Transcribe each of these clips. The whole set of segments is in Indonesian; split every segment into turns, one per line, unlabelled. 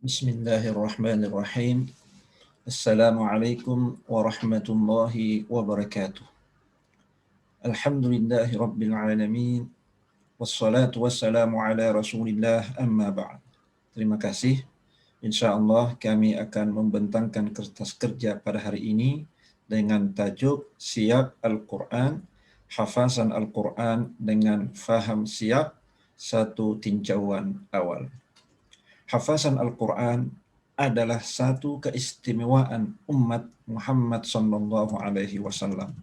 Bismillahirrahmanirrahim. Assalamualaikum warahmatullahi wabarakatuh. Alhamdulillahi rabbil alamin. Wassalatu wassalamu ala rasulillah amma ba'd. Terima kasih. Insyaallah kami akan membentangkan kertas kerja pada hari ini dengan tajuk Siyak Al-Quran, Hafazan Al-Quran dengan Faham Siyak, satu tinjauan awal. Hafazan Al-Quran adalah satu keistimewaan umat Muhammad sallallahu alaihi wasallam.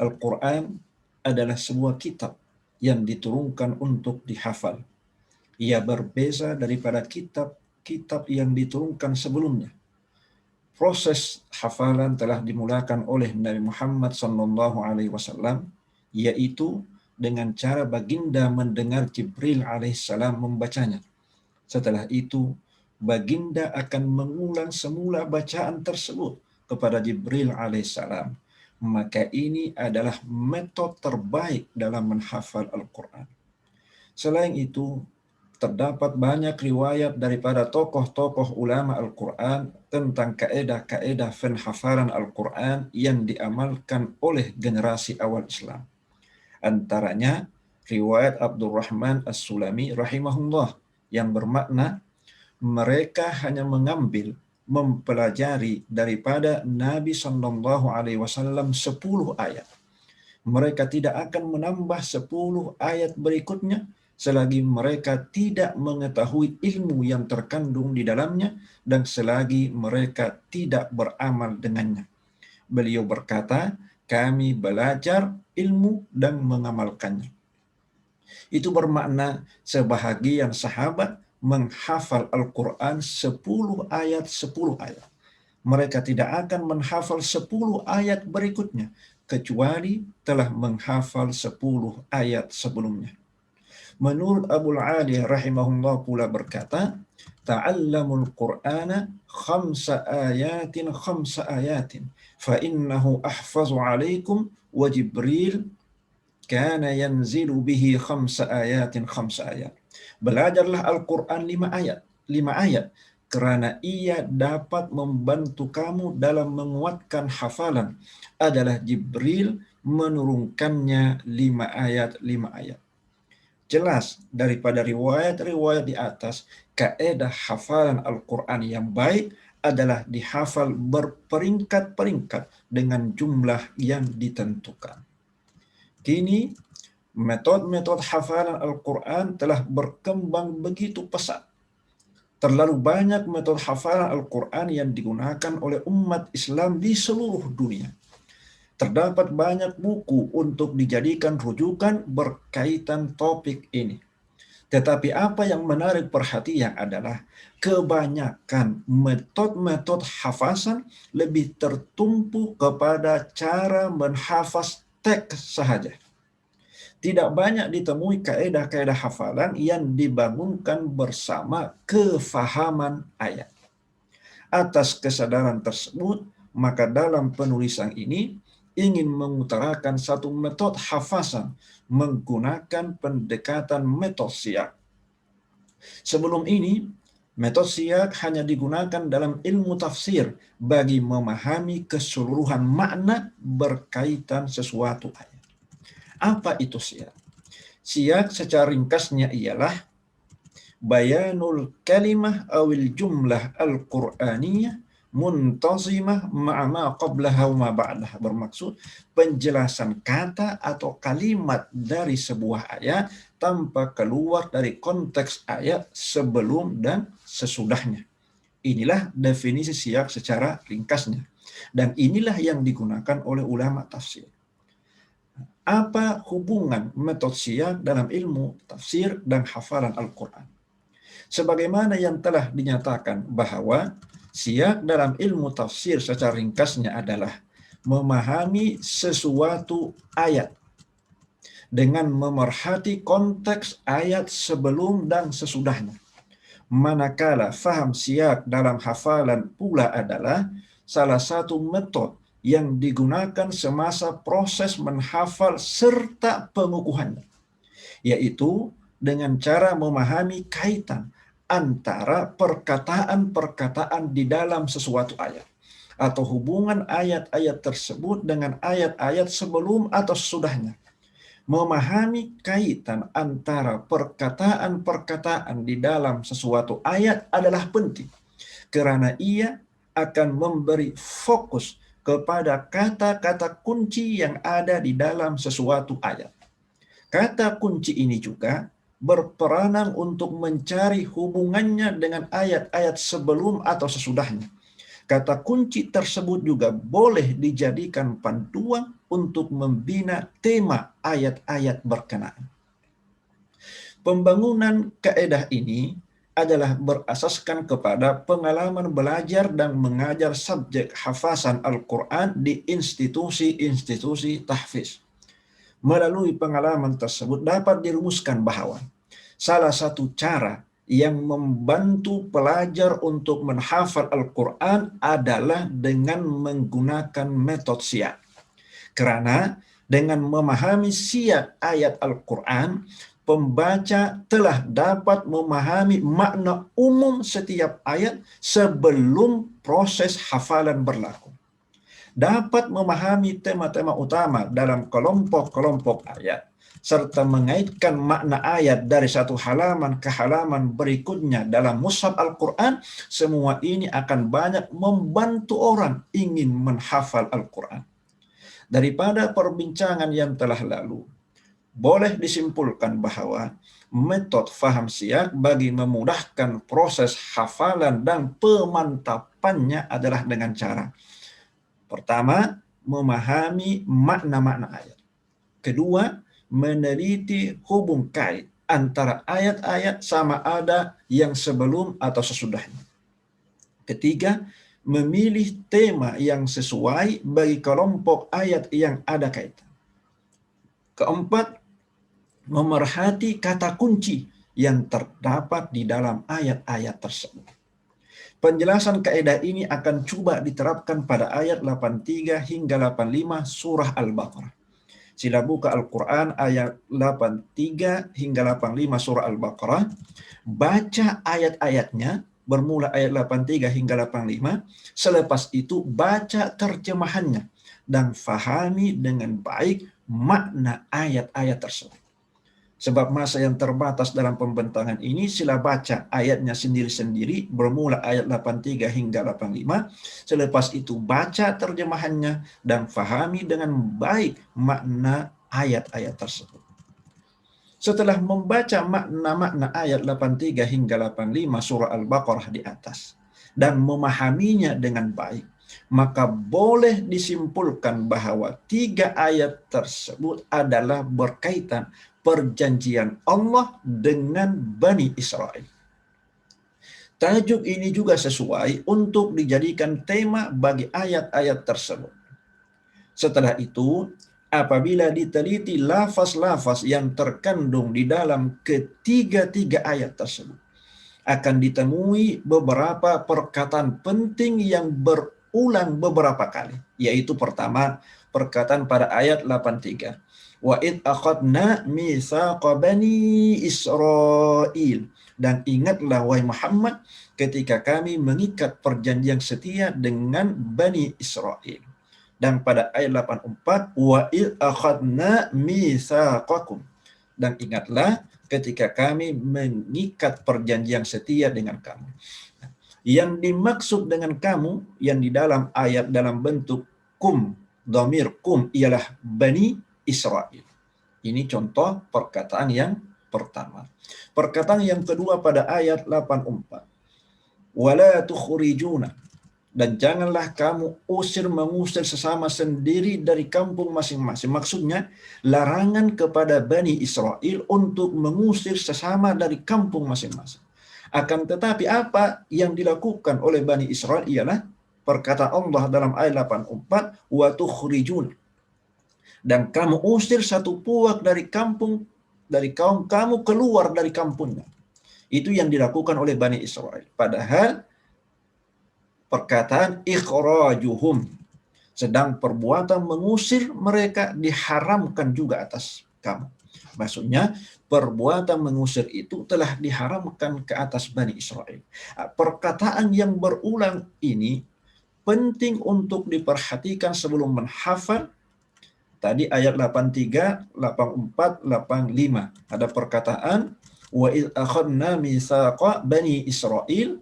Al-Quran adalah sebuah kitab yang diturunkan untuk dihafal. Ia berbeza daripada kitab-kitab yang diturunkan sebelumnya. Proses hafalan telah dimulakan oleh Nabi Muhammad sallallahu alaihi wasallam, yaitu dengan cara baginda mendengar Jibril alaihissalam membacanya. Setelah itu, baginda akan mengulang semula bacaan tersebut kepada Jibril alaihissalam. Maka ini adalah metode terbaik dalam menghafal Al-Quran. Selain itu, terdapat banyak riwayat daripada tokoh-tokoh ulama Al-Quran tentang kaedah-kaedah penhafalan Al-Quran yang diamalkan oleh generasi awal Islam. Antaranya, riwayat Abdurrahman As-Sulami rahimahullah yang bermakna mereka hanya mempelajari daripada Nabi sallallahu alaihi wasallam 10 ayat. Mereka tidak akan menambah 10 ayat berikutnya selagi mereka tidak mengetahui ilmu yang terkandung di dalamnya dan selagi mereka tidak beramal dengannya. Beliau berkata, kami belajar ilmu dan mengamalkannya. Itu bermakna sebahagian sahabat menghafal Al-Quran 10 ayat 10 ayat. Mereka tidak akan menghafal 10 ayat berikutnya kecuali telah menghafal 10 ayat sebelumnya. Menurut Abul Aliyah rahimahullah pula berkata, ta'allamul Qur'ana khamsa ayatin fa innahu ahfazu alaikum wa Jibril kana yanzilu bihi khamsa ayat. Belajarlah Al-Quran 5 ayat, kerana ia dapat membantu kamu dalam menguatkan hafalan. Adalah Jibril menurunkannya 5 ayat. Jelas daripada riwayat-riwayat di atas, kaedah hafalan Al-Quran yang baik adalah dihafal berperingkat-peringkat dengan jumlah yang ditentukan. Kini, metode-metode hafalan Al-Quran telah berkembang begitu pesat. Terlalu banyak metode hafalan Al-Quran yang digunakan oleh umat Islam di seluruh dunia. Terdapat banyak buku untuk dijadikan rujukan berkaitan topik ini. Tetapi apa yang menarik perhatian adalah kebanyakan metode-metode hafazan lebih tertumpu kepada cara menghafaz teks sahaja. Tidak banyak ditemui kaedah-kaedah hafalan yang dibangunkan bersama kefahaman ayat. Atas kesadaran tersebut, maka dalam penulisan ini ingin mengutarakan satu metode hafazan menggunakan pendekatan metode siyak. Sebelum ini, metode siyak hanya digunakan dalam ilmu tafsir bagi memahami keseluruhan makna berkaitan sesuatu ayat. Apa itu siyak? Siyak secara ringkasnya ialah bayanul kalimah awil jumlah al-Qur'aniyah muntazimah ma'ama qablaha wa ma ba'daha. Bermaksud penjelasan kata atau kalimat dari sebuah ayat tanpa keluar dari konteks ayat sebelum dan sesudahnya. Inilah definisi siyak secara ringkasnya. Dan inilah yang digunakan oleh ulama tafsir. Apa hubungan metode siyak dalam ilmu tafsir dan hafalan Al-Quran? Sebagaimana yang telah dinyatakan bahwa siyak dalam ilmu tafsir secara ringkasnya adalah memahami sesuatu ayat dengan memerhati konteks ayat sebelum dan sesudahnya. Manakala faham siyak dalam hafalan pula adalah salah satu metode yang digunakan semasa proses menghafal serta pengukuhannya, yaitu dengan cara memahami kaitan antara perkataan-perkataan di dalam sesuatu ayat, atau hubungan ayat-ayat tersebut dengan ayat-ayat sebelum atau sesudahnya. Memahami kaitan antara perkataan-perkataan di dalam sesuatu ayat adalah penting, karena ia akan memberi fokus kepada kata-kata kunci yang ada di dalam sesuatu ayat. Kata kunci ini juga berperanan untuk mencari hubungannya dengan ayat-ayat sebelum atau sesudahnya. Kata kunci tersebut juga boleh dijadikan panduan untuk membina tema ayat-ayat berkenaan. Pembangunan kaedah ini adalah berasaskan kepada pengalaman belajar dan mengajar subjek hafasan Al-Quran di institusi-institusi tahfiz. Melalui pengalaman tersebut dapat dirumuskan bahwa salah satu cara yang membantu pelajar untuk menghafal Al-Quran adalah dengan menggunakan metode siyak. Karena dengan memahami siyak ayat Al-Quran, pembaca telah dapat memahami makna umum setiap ayat sebelum proses hafalan berlaku. Dapat memahami tema-tema utama dalam kelompok-kelompok ayat, serta mengaitkan makna ayat dari satu halaman ke halaman berikutnya dalam mushaf Al-Quran, semua ini akan banyak membantu orang ingin menghafal Al-Quran. Daripada perbincangan yang telah lalu, boleh disimpulkan bahwa metode faham siyak bagi memudahkan proses hafalan dan pemantapannya adalah dengan cara: pertama, memahami makna-makna ayat. Kedua, meneliti hubung kait antara ayat-ayat sama ada yang sebelum atau sesudahnya. Ketiga, memilih tema yang sesuai bagi kelompok ayat yang ada kaitan. Keempat, memerhati kata kunci yang terdapat di dalam ayat-ayat tersebut. Penjelasan kaidah ini akan coba diterapkan pada ayat 83 hingga 85 surah Al-Baqarah. Sila buka Al-Quran ayat 83 hingga 85 surah Al-Baqarah, baca ayat-ayatnya, bermula ayat 83 hingga 85, selepas itu baca terjemahannya, dan fahami dengan baik makna ayat-ayat tersebut. Sebab masa yang terbatas dalam pembentangan ini, sila baca ayatnya sendiri-sendiri, bermula ayat 83 hingga 85. Selepas itu baca terjemahannya dan fahami dengan baik makna ayat-ayat tersebut. Setelah membaca makna-makna ayat 83 hingga 85 surah Al-Baqarah di atas dan memahaminya dengan baik, maka boleh disimpulkan bahwa 3 ayat tersebut adalah berkaitan perjanjian Allah dengan Bani Israel. Tajuk ini juga sesuai untuk dijadikan tema bagi ayat-ayat tersebut. Setelah itu, apabila diteliti lafaz-lafaz yang terkandung di dalam ketiga-tiga ayat tersebut, akan ditemui beberapa perkataan penting yang berulang beberapa kali, yaitu pertama, perkataan pada ayat 83. Wa id akhadna mitsaqa bani Israil. Dan ingatlah wahai Muhammad ketika kami mengikat perjanjian setia dengan Bani Israel. Dan pada ayat 84, wa id akhadna mitsaqakum. Dan ingatlah ketika kami mengikat perjanjian setia dengan kamu. Yang dimaksud dengan kamu yang di dalam ayat dalam bentuk kum, dhamir kum, ialah Bani Israel. Ini contoh perkataan yang pertama. Perkataan yang kedua pada ayat 84. Wala tukhrijuna. Dan janganlah kamu mengusir sesama sendiri dari kampung masing-masing. Maksudnya, larangan kepada Bani Israel untuk mengusir sesama dari kampung masing-masing. Akan tetapi apa yang dilakukan oleh Bani Israel ialah perkataan Allah dalam ayat 84, wa tukhrijuna. Dan kamu usir satu puak dari kampung, dari kaum kamu keluar dari kampungnya. Itu yang dilakukan oleh Bani Israel. Padahal perkataan ikhrajuhum, sedang perbuatan mengusir mereka diharamkan juga atas kamu. Maksudnya, perbuatan mengusir itu telah diharamkan ke atas Bani Israel. Perkataan yang berulang ini penting untuk diperhatikan sebelum menghafal. Tadi ayat 83, 84, 85. Ada perkataan, wa idh akhadna mitsaqa bani Israil,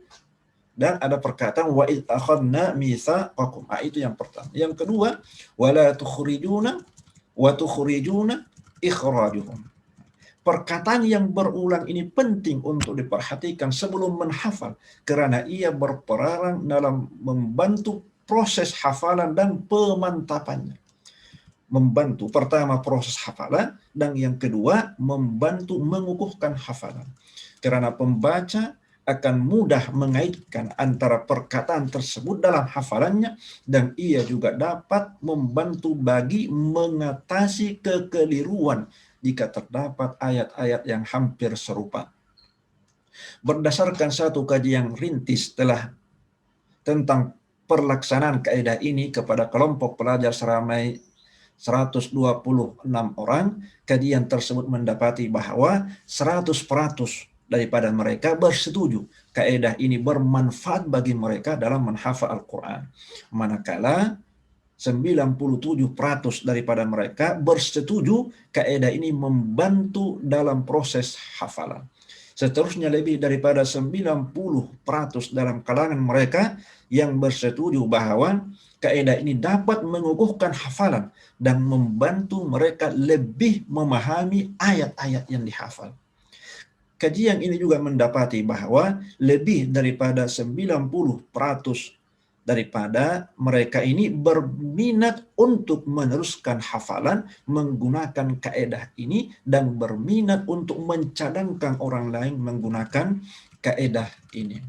dan ada perkataan wa idh akhadna mitsaqakum. Itu yang pertama. Yang kedua, wala tukhrijuna wa tukhrijuna ikhrajuhum. Perkataan yang berulang ini penting untuk diperhatikan sebelum menghafal, karena ia berperan dalam membantu proses hafalan dan pemantapannya. Membantu pertama proses hafalan, dan yang kedua membantu mengukuhkan hafalan. Karena pembaca akan mudah mengaitkan antara perkataan tersebut dalam hafalannya, dan ia juga dapat membantu bagi mengatasi kekeliruan jika terdapat ayat-ayat yang hampir serupa. Berdasarkan satu kajian rintis tentang pelaksanaan kaidah ini kepada kelompok pelajar seramai 126 orang, kajian tersebut mendapati bahwa 100% daripada mereka bersetuju kaidah ini bermanfaat bagi mereka dalam menghafal Al-Quran. Manakala 97% daripada mereka bersetuju kaidah ini membantu dalam proses hafalan. Seterusnya lebih daripada 90% dalam kalangan mereka yang bersetuju bahwa kaidah ini dapat mengukuhkan hafalan dan membantu mereka lebih memahami ayat-ayat yang dihafal. Kajian ini juga mendapati bahwa lebih daripada 90% daripada mereka ini berminat untuk meneruskan hafalan menggunakan kaidah ini, dan berminat untuk mencadangkan orang lain menggunakan kaidah ini.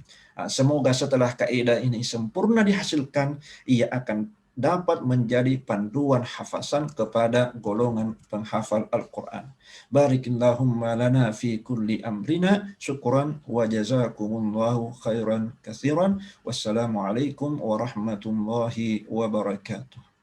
Semoga setelah kaidah ini sempurna dihasilkan, ia akan dapat menjadi panduan hafasan kepada golongan penghafal Al-Quran. Barikillahumma lana fi kulli amrina, syukran wa jazakumullahu khairan katsiran. Wassalamualaikum warahmatullahi wabarakatuh.